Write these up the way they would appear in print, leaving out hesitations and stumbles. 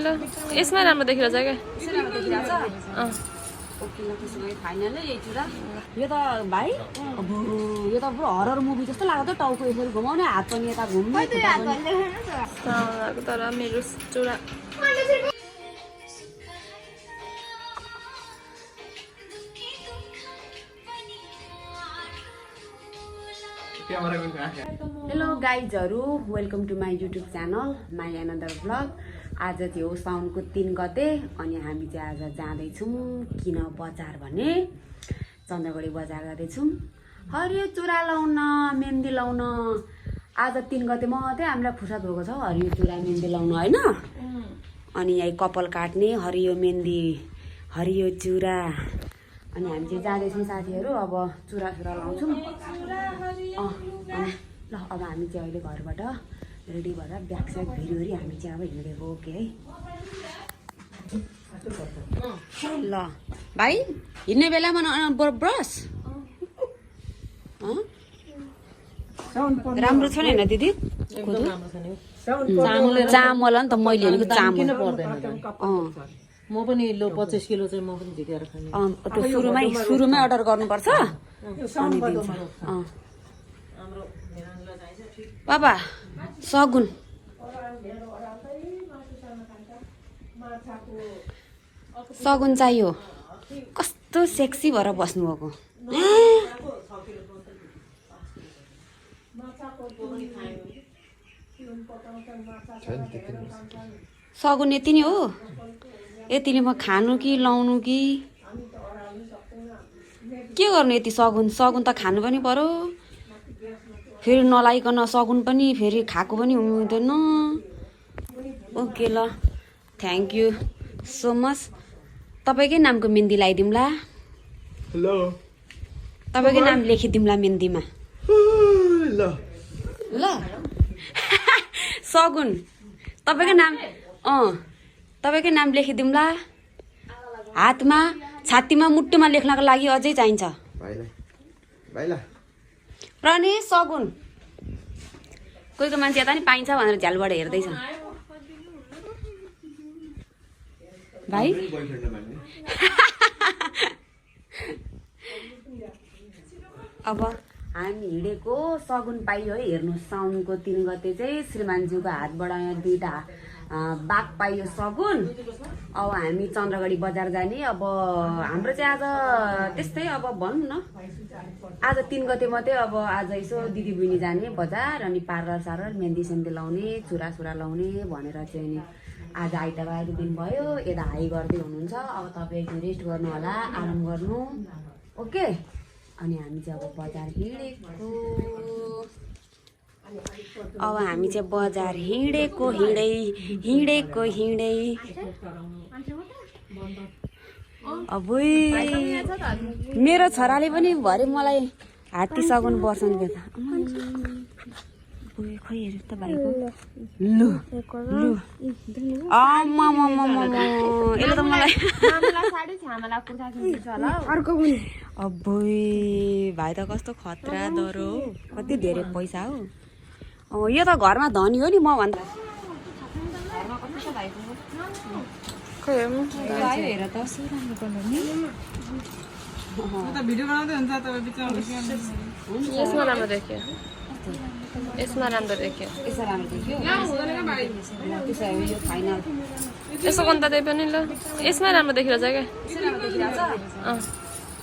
ल यसमै राम्रो देखिरहेछ क्या ओके ल त्यसो भए फाइनल यही चुरा यो त भाइ अब यो त पुरो हरर मुभी जस्तो लाग्यो त टाउको यसरी घुमाउने हात पनि यता घुम्ने तर मेरो चुरा हेलो गाइजहरू welcome to my YouTube channel my another vlog आज थियो साउनको 3 गते अनि हामी चाहिँ आज जाँदैछौँ किन बजार भने चन्द्रगढी बजार जाँदैछौँ हरियो चुरा लाउन मेहन्दी लाउन आज 3 गते मात्रै हामीलाई फुर्सद भएको छ हरियो चुरा मेहन्दी लाउन होइन अनि यही कपाल काट्ने हरियो मेहन्दी हरियो चुरा अनि हामी चाहिँ जाँदैछौँ साथीहरू अब चुरा लाउँछौँ ल अब हामी चाहिँ अहिले घरबाट रेडी भएर ब्याक साइड भिडियोहरू हामी चाहिँ अब हिँडेको ओके है ल भाइ हिँड्ने बेलामा ब्रस राम्रो छ नि होइन दिदी चामल नि त मैले हेरेको चामल म पनि 25 किलो चाहिँ म पनि झिकेर खाने त्यो सुरुमै अर्डर गर्नुपर्छ बाबा सगुन सगुन चाहियो कस्तो सेक्सी भएर बस्नुभएको सगुन यति नै हो यतिले म खानु कि लाउनु कि के गर्नु यति सगुन त खानु पनि पर्यो फेरि नलाइकन सगुन पनि फेरि खाएको पनि हुँदैन ओके ल थ्याङ्क यू सो मच तपाईँकै नामको मेहन्दी लगाइदिउँला हेलो तपाईँकै नाम लेखिदिउँला मेहन्दीमा ल सगुन तपाईँकै नाम तपाईँकै नाम लेखिदिउँला हातमा छातीमा मुट्टुमा लेख्नको लागि अझै चाहिन्छ प्रणे सगुन कोहीको मान्छे यता नि पाइन्छ भनेर झ्यालबाट हेर्दैछ भाइ अब हामी हिँडेको सगुन पाइयो है हेर्नु साउनको 3 गते चाहिँ श्रीमानज्यूको हातबाट यहाँ 2टा बाघ पाइयो सगुन अब हामी चन्द्रगढी बजार जाने अब हाम्रो चाहिँ आज त्यस्तै अब भनौँ न आज 3 गते मात्रै अब आज यसो दिदी बहिनी जाने बजार अनि पार्लर मेहन्दी सेन्दी लाउने चुरा लाउने भनेर चाहिँ नि आज आइतबार दिन भयो यता हाई गर्दै हुनुहुन्छ अब तपाईँ एकदम रेस्ट गर्नु होला आराम गर्नु ओके अनि हामी चाहिँ अब बजार हिँडेको हिँडै अब मेरो छोराले पनि भरे मलाई हात्ती सगुन बर्छन् के त खोइ हेर त भाइको लु यसले त मलाई अब भाइ त कस्तो खतरा दरो कति धेरै पैसा हो यो त घरमा धनी हो नि म भन्दा हेर त यसमा राम्रो देखियो यसो गन्त त्यही पनि ल यसमै राम्रो देखिरहेछ क्या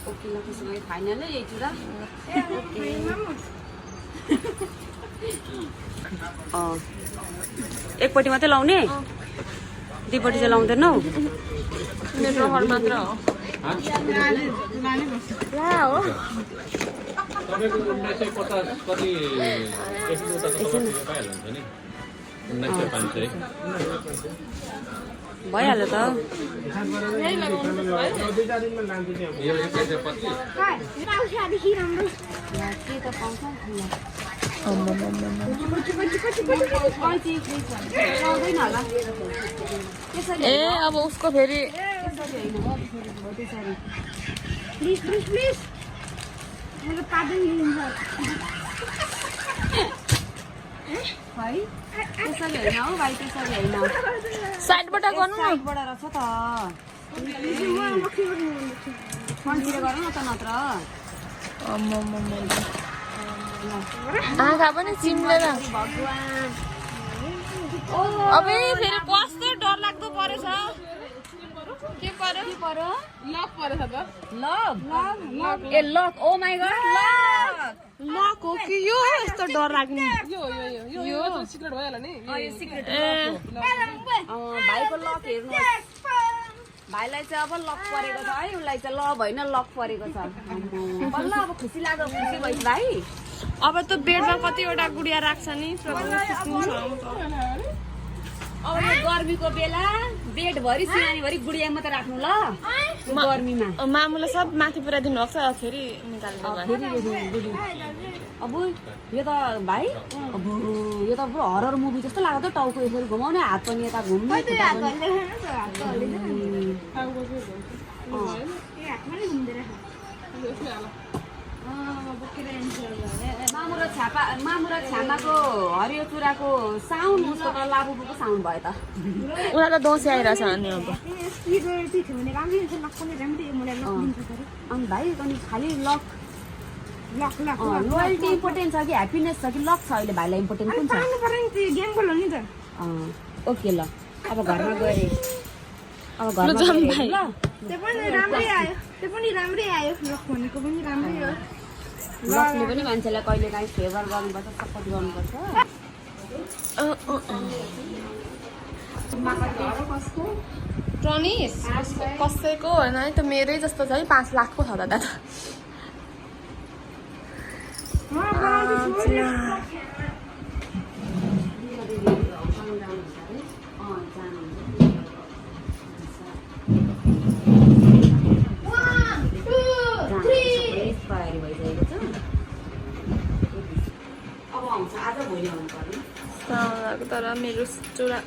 ओके ल त्यसो भए फाइनल यही चुरा एकपट्टि मात्रै लाउने दुईपट्टि चाहिँ लाउँदैनौ मेरो घर मात्र हो तपाईको 1950 कति देखिको त तपाईले पाइहाल्नुहुन्छ नि 1950 भइहाल्यो त यो 150 ए अब उसको फेरि प्लिज है त्यसरी होइन हौ भाइ त्यसरी होइन साइडबाट गर्नु न साइडबाट रहेछ त फन्टीले गर न त नत्र आँखा पनि चिम्लेर भगवान् अब फेरि कस्तो डर लाग्दो परेछ के पर्यो लक परेछ त लक ए luck oh my god luck हो कि यो यस्तो डर लाग्ने यो सिक्रेट भइहाल्यो नि सिक्रेट ए भाइको लक हेर्नुहोस् भाइलाई चाहिँ अब लक परेको छ है उसलाई चाहिँ लभ होइन लक परेको छ बल्ल अब खुसी लाग्यो खुसी भइस भाइ अब त बेडमा कतिवटा गुडिया राख्छ नि अब यो गर्मीको बेला बेडभरि सिरानीभरि गुडिया मात्रै राख्नु ल गर्मीमा मामुले सब माथि पुऱ्याइदिनु भएको छ फेरि निकाल्नु अब यो त भाइ अब यो त पुरो हरर मुभी जस्तो लाग्यो त टाउको यसरी घुमाउने हात पनि यता घुम्ने मामु र छ्यामाको हरियो चुराको साउन्ड उसको त लाबुको साउन्ड भयो त उनीहरूलाई त दसैँ आइरहेछ नि अब अनि भाइ अनि खालि लक लोयल्टी इम्पोर्टेन्ट छ कि ह्याप्पिनेस छ कि लक छ अहिले भाइलाई इम्पोर्टेन्ट कुन छ ओके ल अब घरमा गएँ अब घरमा गएँ ल लकले पनि मान्छेलाई कहिले काहीँ फेभर गर्नुपर्छ सपोर्ट गर्नुपर्छ प्रनिस कसैको होइन है त मेरै जस्तो छ है 5 लाखको छ दादा त तर मेरो चुरा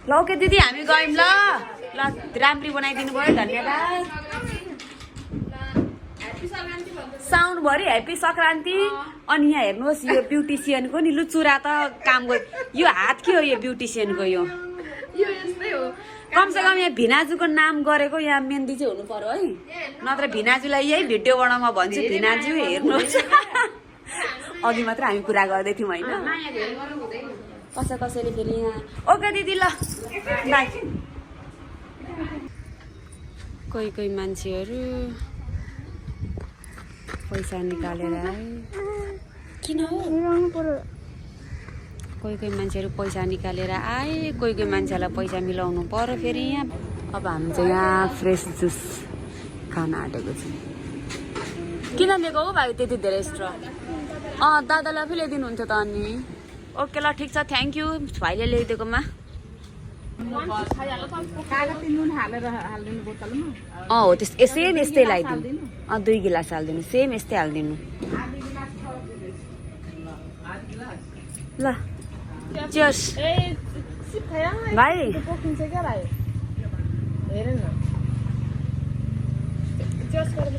ल ओके दिदी हामी गयौँ ल राम्री बनाइदिनु भयो धन्यवाद साउन्डभरि ह्याप्पी सङ्क्रान्ति अनि यहाँ हेर्नुहोस् यो ब्युटिसियनको नि लु चुरा त काम गर्यो यो हात के हो यो ब्युटिसियनको यो कमसेकम यहाँ भिनाजुको नाम गरेको यहाँ मेहन्दी चाहिँ हुनु पर्यो है नत्र भिनाजुलाई यही भिडियो बनाउन भन्छु भिनाजु हेर्नुहोस् अघि मात्र हामी कुरा गर्दै थियौँ होइन कसैले फेरि यहाँ ओके दिदी ल बाई कोही मान्छेहरू पैसा निकालेर आए किन कोही मान्छेहरू पैसा निकालेर आए कोही मान्छेलाई पैसा मिलाउनु पर्यो फेरि यहाँ अब हामी चाहिँ यहाँ फ्रेस जुस खान आँटेको छौँ किन लिएको हो भाइ त्यति धेरै स्ट्र दादालाई पनि ल्याइदिनुहुन्थ्यो त अनि ओके ल ठिक छ थ्याङ्क यू भाइले ल्याइदिएकोमा हो त्यस सेम यस्तै लगाइदिनु 2 गिलास हालिदिनु सेम यस्तै हालिदिनु ल चियर्स भाइ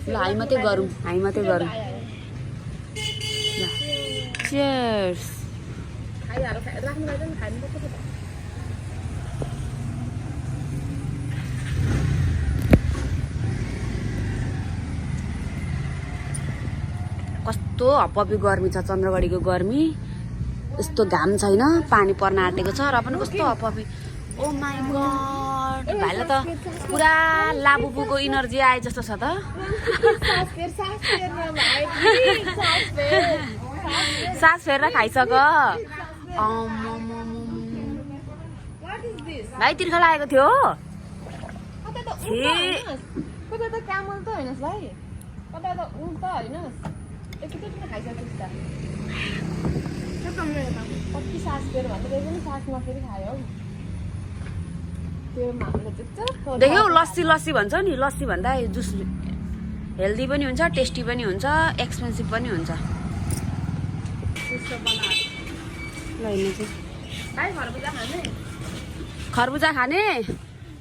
ल हामी मात्रै गरौँ चियर्स कस्तो हप्पी गर्मी छ चन्द्रगढीको गर्मी यस्तो घाम छैन पानी पर्न आँटेको छ र पनि कस्तो हप्पी ओ माई गॉड भाइलाई त पुरा लाबुबुको इनर्जी आए जस्तो छ त सास फेरेर खाइसक भाइ तिर्खा लागेको थियो कता त कामल त हैनस् भाइ कता त उल्टा हैनस् एकैचोटि खाइसकेछ त कति सास फेर भन्दा पनि सास नफेरि खायो हौ त्यो मामले चाहिँ देख्यौ लस्सी भन्छ नि लस्सी भन्दा जुस हेल्दी पनि हुन्छ टेस्टी पनि हुन्छ एक्सपेन्सिभ पनि हुन्छ ल हेर्नु चाहिँ भाइ खरबुजा खाने खरबुजा खाने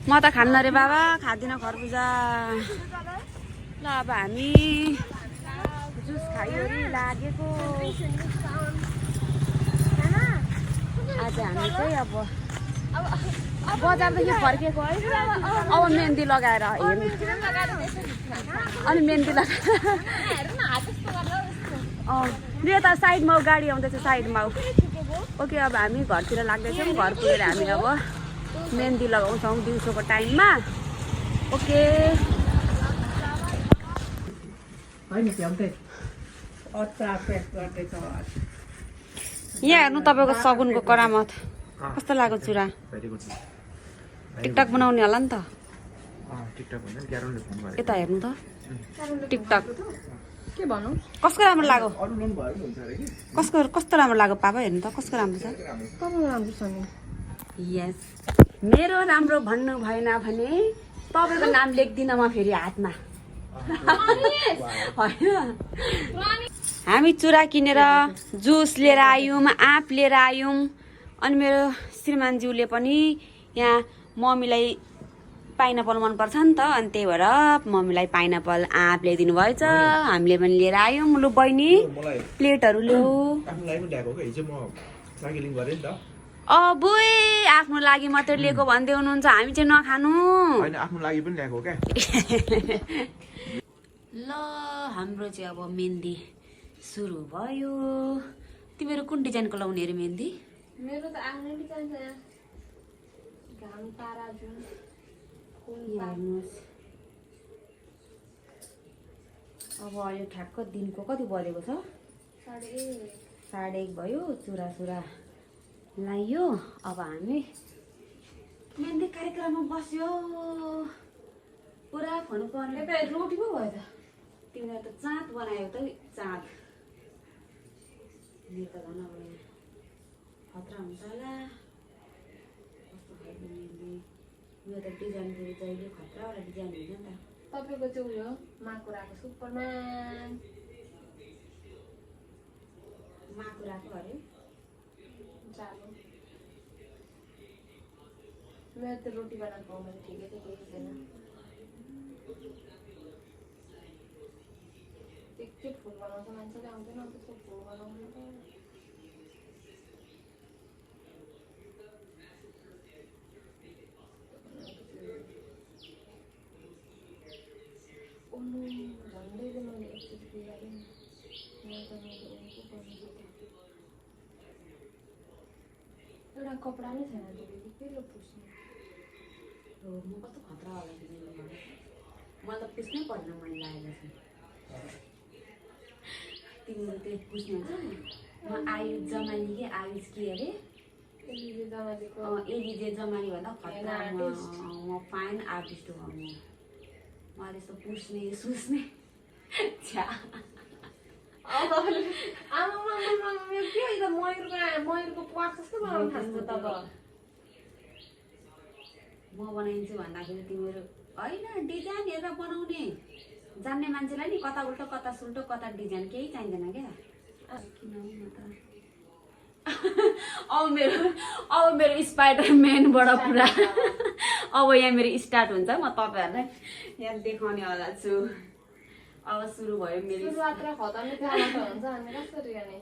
म त खान्न रे बाबा खाँदिनँ खरबुजा ल अब हामी जुस खाइवरी लागेको आज हामी चाहिँ अब बजारदेखि फर्केको है अब मेहन्दी लगाएर हेर्नु अनि मेहन्दी लगाएर यो त साइडमा गाडी आउँदैछ साइडमा ओके अब हामी घरतिर लाग्दैछौँ घर पुगेर हामी अब मेहन्दी लगाउँछौँ दिउँसोको टाइममा ओके यहाँ हेर्नु तपाईँको सगुनको करामत कस्तो लाग्यो चुरा टिकटक बनाउने होला नि त यता हेर्नु त टिकटक के भनौँ कसको राम्रो लाग्यो कस्तो राम्रो लाग्यो पापा हेर्नु त कसको राम्रो छ राम्रो छ नि यस मेरो राम्रो भन्नु भएन भने तपाईँको नाम लेख्दिनँ म फेरि हातमा होइन हामी चुरा किनेर जुस लिएर आयौँ आँप लिएर आयौँ अनि मेरो श्रीमानज्यूले पनि यहाँ मम्मीलाई पाइनापल मनपर्छ नि त अनि त्यही भएर मम्मीलाई पाइनापल आँप ल्याइदिनु भएछ हामीले पनि लिएर आयौँ लु बहिनी प्लेटहरू ल्याऊ बुई आफ्नो लागि मात्रै लिएको भन्दै हुनुहुन्छ हामी चाहिँ नखानु आफ्नो लागि पनि ल्याएको क्या ल हाम्रो चाहिँ अब मेहन्दी सुरु भयो तिमीहरू कुन डिजाइनको लाउने अरे मेहन्दी मेरो त आफ्नै डिजाइन छ घाम तारा जुन हेर्नुहोस् अब अहिले ठ्याक्क दिनको कति बजेको छ 1:30 भयो चुरा लाइयो अब हामी मेहन्दी कार्यक्रममा बस्यो पुरा खुवाउनु पर्ने रोटी पो भयो त तिमीलाई त चाँद बनायो त चाँद मेरो त झन् अब खतरा हुन्छ होला कस्तो खालको मेहन्दी मेरो त डिजाइन फेरि जहिले खतरावाला डिजाइन हुन्छ नि त तपाईँको चाहिँ उयो माकुराको सुपरम्यान माकुराको अरे चालो मेरो त रोटी बनाएको मैले ठिकै त केही छैन के फुल बनाउँछ मान्छेले आउँदैन त्यस्तो फुल बनाउनु त झन्डै मैले एकचोटि बिगारेँ नि एउटा कपडा नै छैन दिदी के लो पुस्ने म कस्तो खतरावाला डिजाइन बनाएँ मलाई त पुस्नै पर्दैन मैले लागेको छ तिमीहरू त्यो पुस्ने हुन्छ नि म आयुष जमाली कि आयुष के अरे एलिजे जमाली भन्दा खतरा म फाइन आर्टिस्ट हो मलाई त्यस्तो पुस्ने सुस्ने छ्या मयूरको पार्ट जस्तो बनाउनु थाल्छ तब म बनाइदिन्छु भन्दाखेरि तिमीहरू होइन डिजाइन हेरेर बनाउने जान्ने मान्छेलाई नि कता उल्टो कता सुल्टो कता डिजाइन केही चाहिँदैन क्या अब मेरो स्पाइडरम्यानबाट पुरा अब यहाँ मेरो स्टार्ट हुन्छ म तपाईँहरूलाई यहाँ देखाउने वाला छु अब सुरु भयो मेरो मात्र खतरले हुन्छ अनि कसरी गर्ने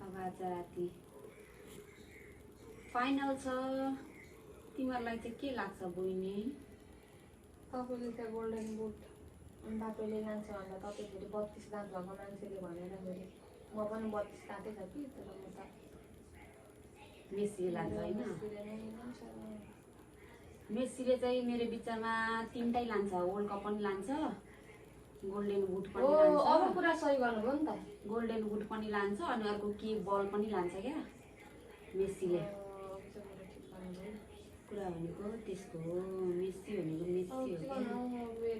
अब आज राति फाइनल छ तिमीहरूलाई चाहिँ के लाग्छ बहिनी तपाईँले त्यहाँ गोल्डन बुट बाटोले लान्छ भन्दा तपाईँ फेरि 32 दाँत भएको मान्छेले भनेर फेरि म पनि 32 दाँतै छ कि तर म त मेसीले लान्छ होइन मेसीले चाहिँ मेरो बिचमा 3टै लान्छ वर्ल्ड कप पनि लान्छ गोल्डन बुट पनि लान्छ अब कुरा सही गर्नुभयो नि त गोल्डन बुट पनि लान्छ अनि अर्को के बल पनि लान्छ क्या मेसीले कुरा भनेको त्यसको हो मेसी भनेको मेसी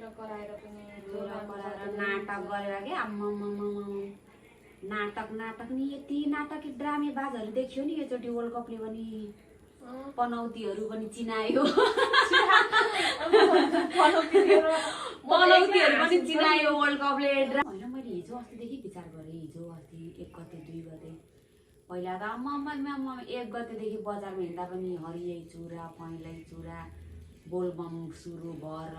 हो कराएर नाटक गरेर क्या नाटक नि यति नाटक ड्रामेबाजहरू देख्यो नि योचोटि वर्ल्ड कपले पनि पनौतीहरू पनि चिनायो पनौतीहरू पनि चिनायो वर्ल्ड कपले होइन मैले हिजो अस्तिदेखि विचार गरेँ हिजो अस्ति 1 गते 2 गते पहिला त आम्मा 1 गतेदेखि बजारमा हिँड्दा पनि हरियै चुरा पहेँलै चुरा बोलबम सुरु भएर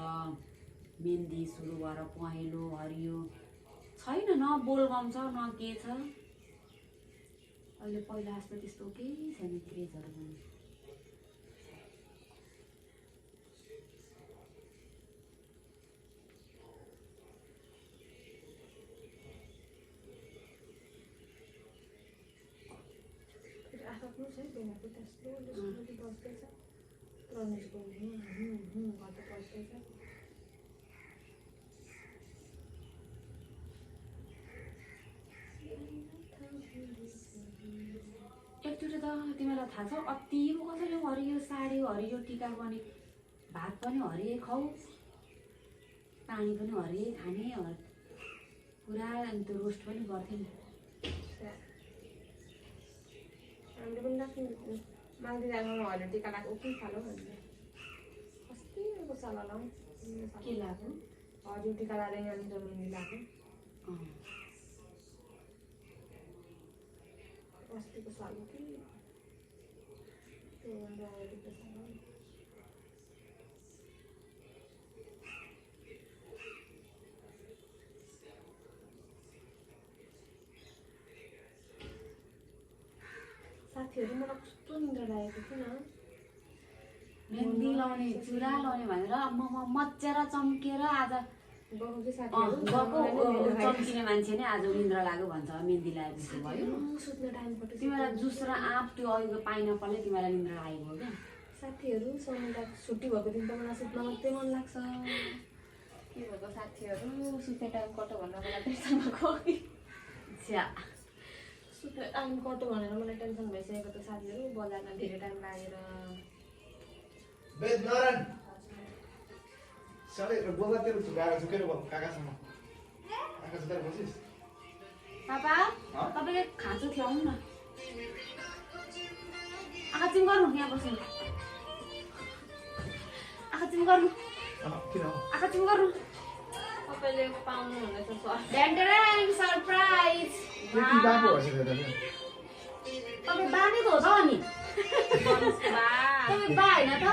मेहन्दी सुरु भएर पहेँलो हरियो छैन न बोलबम छ न के छ अहिले पहिला जस्तो त्यस्तो केही छैन क्रेजहरू पनि एकचोटि त तिमीलाई थाहा छ अति कसैले हरियो साडी हरियो टिका पनि भात पनि हरियै खाऊ पानी पनि हरियै खाने पुरा अनि त्यो रोस्ट पनि गर्थ्यो नि हामीले पनि माग्दै जानु हरियो टिका लगाएको उक्कै खालो भन्ने कस्तो साला लाउँ के लाग्यो हरियो टिका लगाएर यहाँनिर मेहन्दी लगाएको अस्तिको साल कि त्योभन्दा अगाडिको साल साथीहरू मलाई कस्तो निन्द्रा लागेको थिएन मेहन्दी लाउने चुरा लाउने भनेर मच्चेर चम्केर आज गएको कि चम्किने मान्छे नै आज निन्द्रा लाग्यो भन्छ मेहन्दी लगाएपछि भयो सुत्ने टाइम पट्टि तिमीलाई जुस र आँप त्यो अहिलेको पाइनएप्पलले तिमीलाई निन्द्रा लागेको हो क्या साथीहरू समुद्र छुट्टी भएको दिन त मलाई सुत्न मात्रै मन लाग्छ के भएको साथीहरू सुत्ने टाइम कटो भनेर मलाई टेन्सन भएको सुत्ने टाइम कटो भनेर मलाई टेन्सन भइसकेको त साथीहरू बजारमा धेरै टाइम लागेर साले बोल्दा तेरो गाह्रो झुकेर काकासँग काका चाहिँ बसिस पापा तपाईँले खाँचो खिलाउनु न आँखा चिम गर्नु यहाँ बस्नु आँखा चिम गर्नु किन आँखा चिम गर्नु तपाईँले पाउनु हुँदैछ सरप्राइज त्यति बाको भएछ त तपाईँ बा नै त हो त अनि तपाईँ बा होइन त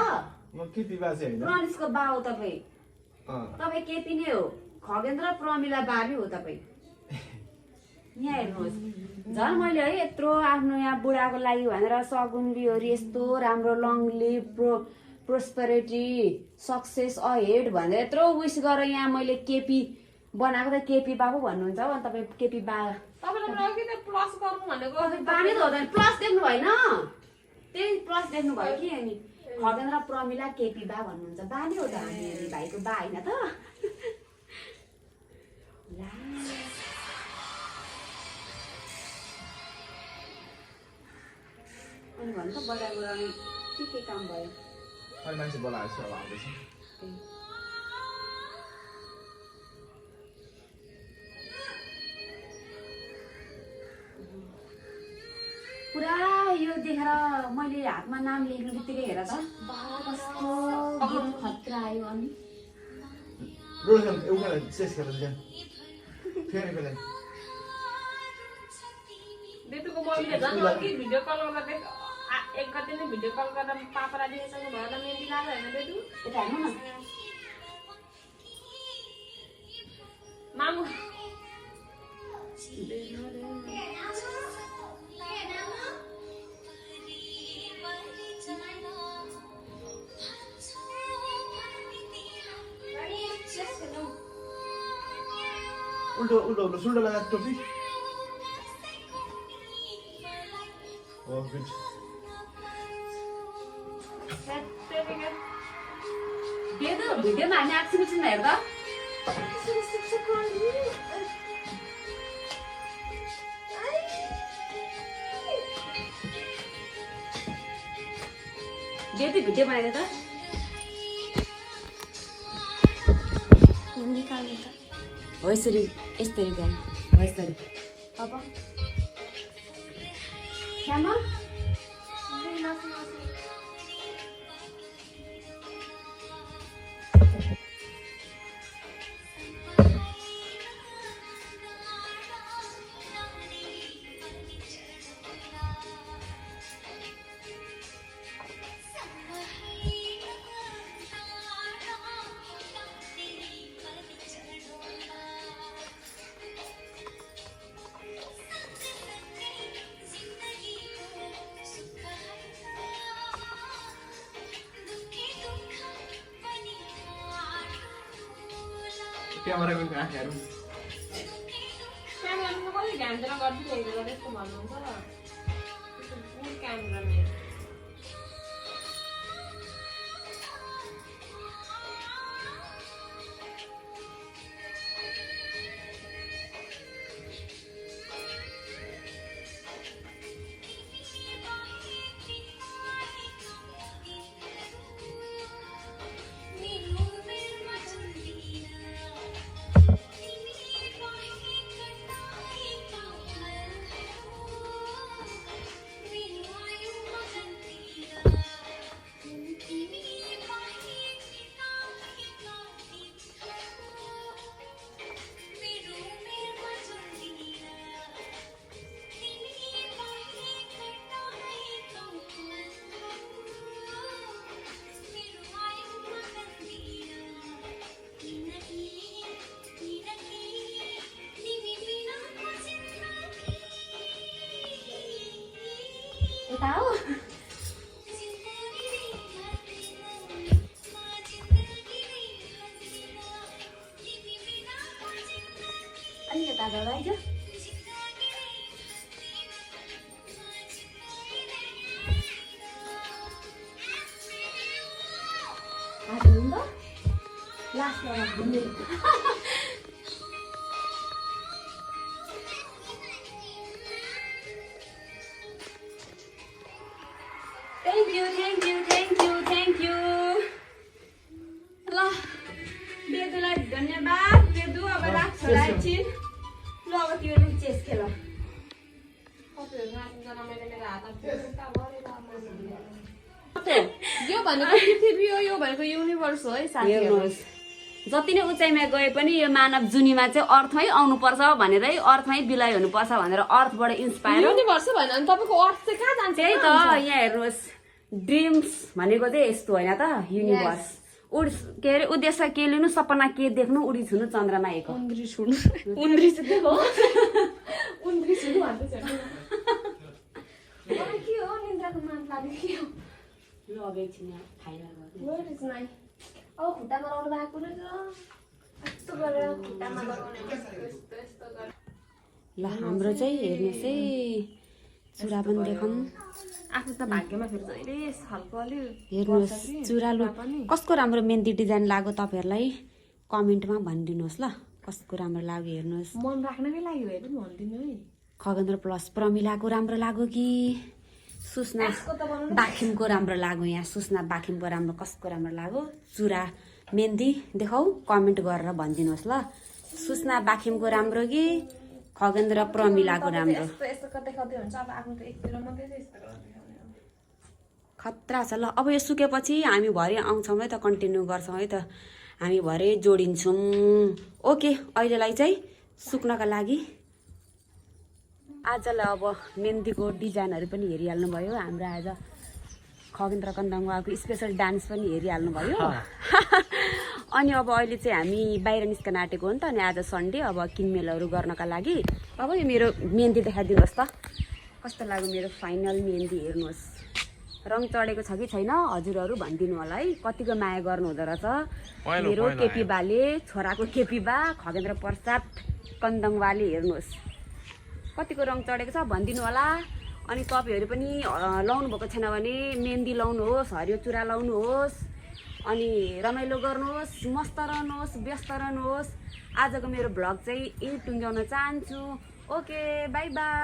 म केटी बा चाहिँ हैन रनिसको बा हो तपाईँ तपाईँ केपी नै हो खगेन्द्र प्रमिला बा नै हो तपाईँ यहाँ हेर्नुहोस् झन् मैले है यत्रो आफ्नो यहाँ बुढाको लागि भनेर सगुन बिहोरी यस्तो राम्रो long live prosperity success ahead भनेर यत्रो विस गरेर यहाँ मैले केपी बनाएको त केपी बा पो भन्नुहुन्छ हो अनि तपाईँ केपी बा तपाईँले अघि त प्लस गर्नु भनेको बा नै त हो त प्लस देख्नु भएन त्यही प्लस देख्नु भयो कि अनि खगेन्द्र प्रमिला केपी बा भन्नुहुन्छ बा नै हो त हामी भाइको बा होइन त ला अनि भन्नु त बजारबाट के काम भयो अनि मान्छे बोलाएछ अब आउँदैछ पुरा यो देखेर मैले हातमा नाम लेख्नु बित्तिकै हेर त कस्तो गीत खतरा आयो अनि रोशन एउटा शेष गरेर जान फेरि बेला बेटुको मम्मीले झन् अघि भिडियो कल गर्दा एक गते नै भिडियो कल गर्दा पापरा देखेसँग भएर मेहन्दी लाग्यो होइन बेटु यता हेर्नु न मामु उल्टो सुल्टो लगा टोपी Oh, good. भिडियोमा हामी आएको एकछिन हेर्दा भिडियो बनाएर त हो यसरी यस्तरी गर्नु हो यसरी अब क्यामेराको आँखाहरू क्यामेरामा कहिले ध्यान दिएर गरिदिएको त्यस्तो भन्नुहुन्छ क्यामेरामा यता हो अनि यता गराइज लास्ट थ्याङ्क यू ल बेदुलाई धन्यवाद बेदु अब राख्छ होला एकछिन ल अब त्यो चेस खेल यो भनेको पृथ्वी हो यो भनेको युनिभर्स हो है साथीहरु हेर्नुहोस् जति नै उचाइमा गए पनि यो मानव जुनीमा चाहिँ अर्थमै आउनुपर्छ भनेरै अर्थमै बिलाइ हुनुपर्छ भनेर अर्थबाट इन्स्पायर युनिभर्स भएन अनि तपाईँको अर्थ चाहिँ कहाँ जान्छ त्यही त यहाँ हेर्नुहोस् ड्रिम्स भनेको चाहिँ यस्तो होइन त युनिभर्स के अरे उद्देश्य के लिनु सपना के देख्नु उडी छुनु चन्द्रमा एक हो उन्द्री छुनु उन्द्री छुनु उन्द्री छुनु भन्दैछ के हो निन्द्राको मान लाग्यो के हो ल अब एकछिन यहाँ फाइनल गर्नु वेयर इज नाइ अब खुट्टामा लगाउनु भएको रहेछ यस्तो गरेर खुट्टामा लगाउने यस्तो यस्तो गरेर ल हाम्रो चाहिँ हेर्नुहोस् है चुरा पनि देखाउँ आफ्नो त भाग्यमा फेरि जहिले खालको अलि हेर्नुहोस् चुरालु कसको राम्रो मेहन्दी डिजाइन लाग्यो तपाईँहरूलाई कमेन्टमा भनिदिनुहोस् ल कसको राम्रो लाग्यो हेर्नुहोस् मन राख्नकै लागि भए पनि भनिदिनु है खगेन्द्र प्लस प्रमिलाको राम्रो लाग्यो कि सुस्ना बाखिमको राम्रो लाग्यो यहाँ सुस्ना बाखिमको राम्रो कसको राम्रो लाग्यो चुरा मेहन्दी देखाऊ कमेन्ट गरेर भनिदिनुहोस् ल सुस्ना बाखिमको राम्रो कि खगेन्द्र प्रमिलाको राम्रो यस्तो यस्तो कतै कतै हुन्छ अब आफ्नो त एकतिर मात्रै चाहिँ यस्तो गर्ने हो खतरा छ ल अब यो सुकेपछि हामी भरे आउँछौँ है त कन्टिन्यू गर्छौँ है त हामी भरे जोडिन्छौँ ओके अहिलेलाई चाहिँ सुक्नका लागि आजलाई अब मेहन्दीको डिजाइनहरू पनि हेरिहाल्नु भयो हाम्रो आज खगेन्द्र कन्दङवाको स्पेसल डान्स पनि हेरिहाल्नु भयो अनि अब अहिले चाहिँ हामी बाहिर निस्कन आँटेको हो नि त अनि आज सन्डे अब किनमेलहरू गर्नका लागि अब यो मेरो मेहन्दी देखाइदिनुहोस् त कस्तो लाग्यो मेरो फाइनल मेहन्दी हेर्नुहोस् रङ चढेको छ कि छैन हजुरहरू भनिदिनु होला है कतिको माया गर्नु हुँदो रहेछ मेरो केपी बाले छोराको केपी बा खगेन्द्र प्रसाद कन्दङवाले हेर्नुहोस् कतिको रङ चढेको छ भनिदिनु होला अनि तपाईँहरू पनि लाउनु भएको छैन भने मेहन्दी लाउनुहोस् हरियो चुरा लाउनुहोस् अनि रमाइलो गर्नुहोस् मस्त रहनुहोस् व्यस्त रहनुहोस् आजको मेरो भ्लग चाहिँ यही टुङ्ग्याउन चाहन्छु ओके बाई बाई